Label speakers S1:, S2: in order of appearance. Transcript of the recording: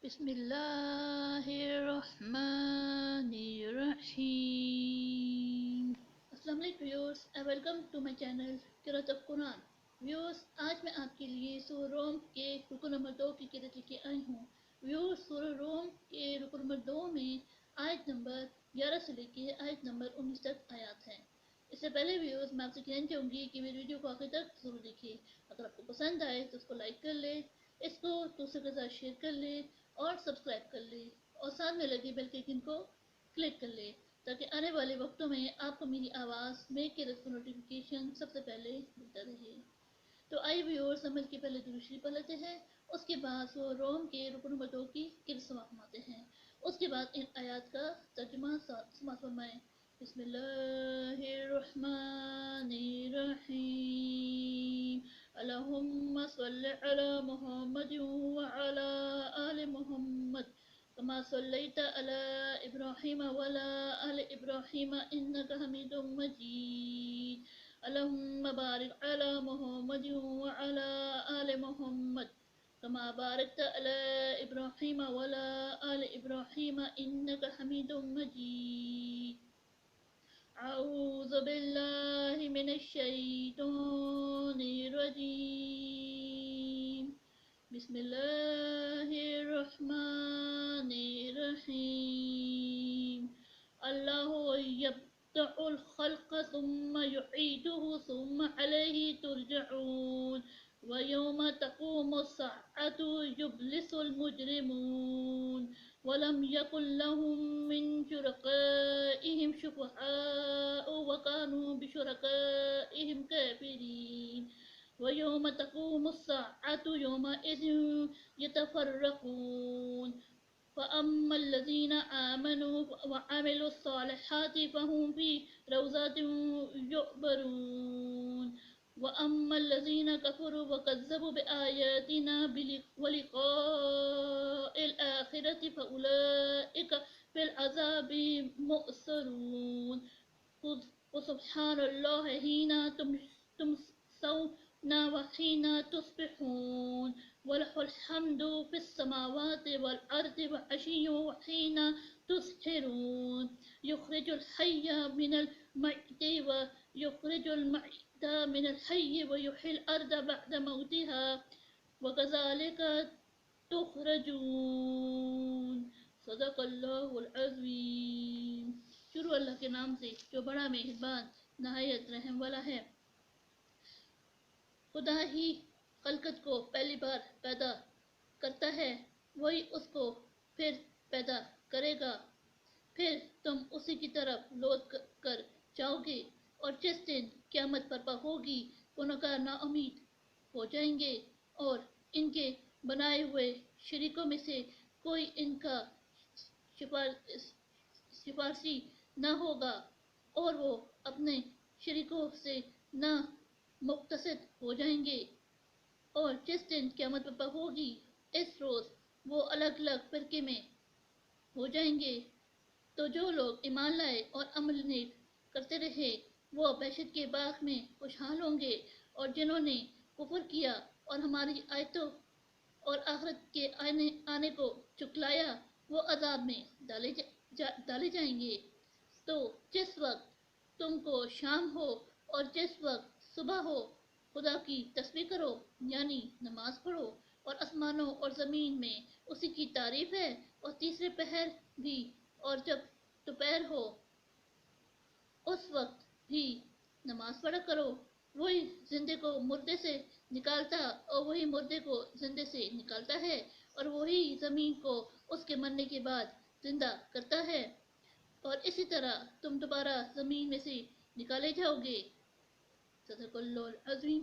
S1: بسم اللہ الرحمن الرحیم۔ السلام علیکم viewers, welcome to my channel قرأت آف قرآن۔ ویورز، آج میں آپ کے لیے سورہ روم کے رکو نمبر 2 کی قرأت لے کے آئی ہوں۔ ویورز، سورہ روم کے رکو نمبر 2 میں آیت نمبر 11 سے لے کے آیت نمبر 19 تک آیات ہیں۔ اس سے پہلے ویورز میں آپ سے کہنا چاہوں گی کہ میری ویڈیو کو آخر تک ضرور دیکھیں۔ اگر آپ کو پسند آئے تو اس کو لائک کر لیں، اس کو دوسرے کے ساتھ شیئر کر لیں اور سبسکرائب کر لیں، اور ساتھ میں لگے بیل کے آئیکن کو کلک کر لیں تاکہ آنے والے وقتوں میں آپ کو میری آواز میں قرأت کا نوٹیفیکیشن سب سے پہلے ملتا رہے۔ تو آئیے ویورز، عمل کے پہلے درود شریف پڑھ لیتے ہیں، اس کے بعد وہ روم کے رکن نمبر 2 کی قرأت سماعت فرماتے ہیں، اس کے بعد ان آیات کا ترجمہ سماعت فرمائیں۔ بسم اللہ الرحمن الرحیم۔ اللہم صل علی محمد وعلی آل محمد کما صلیت علی ابراہیم وعلی آل ابراہیم انک حمید مجید۔ اللہم بارک علی محمد وعلی آل محمد کما بارکت علی ابراہیم وعلی آل ابراہیم انک حمید مجید۔ اعوذ باللہ من الشیطان الرجیم۔ بسم اللہ الرحمن الرحیم۔ اللہ یبدأ الخلق ثم یعیدہ ثم الیہ ترجعون۔ ویوم تقوم الساعۃ یبلس المجرمون ولم یکن لهم من شرکائهم شفعاء وكانوا بشركائهم كافرين۔ ويوم تقوم الساعة يومئذ يتفرقون، فأما الذين آمنوا وعملوا الصالحات فهم في روضات يحبرون، وأما الذين كفروا وكذبوا بآياتنا ولقاء الآخرة فأولئك في العذاب مؤثرون۔ وسبحان الله حين تمسون وحين تصبحون، وله الحمد في السماوات والأرض وعشيا وحين تظهرون، يخرج الحي من الميت ويخرج الميت من الحي ويحيي الأرض بعد موتها وكذلك تخرجون۔ صدق اللہ العظیم۔ شروع اللہ کے نام سے جو بڑا مہربان نہایت رحم والا ہے۔ خدا ہی خلقت کو پہلی بار پیدا کرتا ہے، وہی اس کو پھر پیدا کرے گا، پھر تم اسی کی طرف لوٹ کر جاؤ گے، اور جس دن قیامت برپا ہوگی گنہگار نا امید ہو جائیں گے، اور ان کے بنائے ہوئے شریکوں میں سے کوئی ان کا سفارشی نہ ہوگا، اور وہ اپنے شریکوں سے نا مقتصد ہو جائیں گے۔ اور جس دن قیامت برپا ہوگی اس روز وہ الگ الگ فرقے میں ہو جائیں گے۔ تو جو لوگ ایمان لائے اور عمل نیک کرتے رہے وہ بہشت کے باغ میں خوشحال ہوں گے، اور جنہوں نے کفر کیا اور ہماری آیتوں اور آخرت کے آنے کو جھٹلایا وہ عذاب میں ڈالے جائیں گے۔ تو جس وقت تم کو شام ہو اور جس وقت صبح ہو خدا کی تسبیح کرو، یعنی نماز پڑھو، اور آسمانوں اور زمین میں اسی کی تعریف ہے، اور تیسرے پہر بھی، اور جب دوپہر ہو اس وقت بھی نماز پڑھا کرو۔ وہی زندے کو مردے سے نکالتا اور وہی مردے کو زندے سے نکالتا ہے، اور وہی زمین کو اس کے مرنے کے بعد زندہ کرتا ہے، اور اسی طرح تم دوبارہ زمین میں سے نکالے جاؤ گے۔ صدق اللہ العظیم۔